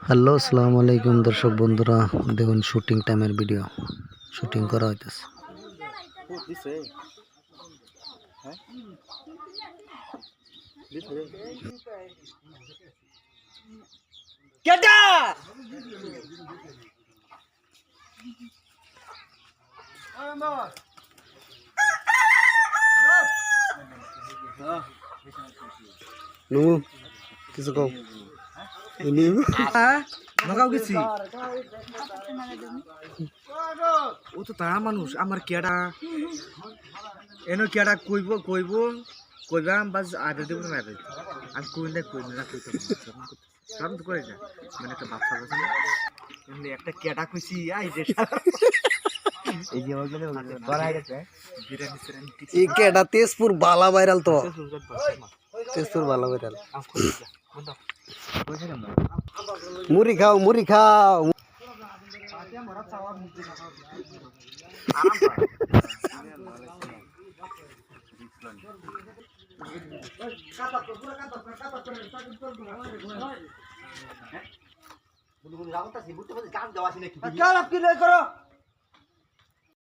Hello, আসসালামু আলাইকুম দর্শক বন্ধুরা। দেখুন শুটিং টাইমের ভিডিও শুটিং করা হইতেছে। নুমু কিছু কও। নগাঁও গেছি ও তো তারা মানুষ আমার কেডা এনো কেডা কইব কইব কইবাম বাস আদে দেব না আদে আমি কইলে কই না কইতে কাম তো করে না মানে একটা বাচ্চা আছে না এমনি একটা কেডা কইছি আই যে এই যে ওগুলো বড়াই গেছে বিরিয়ানি সিরিয়ানি এই কেডা তেজপুর বালা ভাইরাল তো তেজপুর বালা ভাইরাল। মুড়ি খাও মুড়ি খাও। করো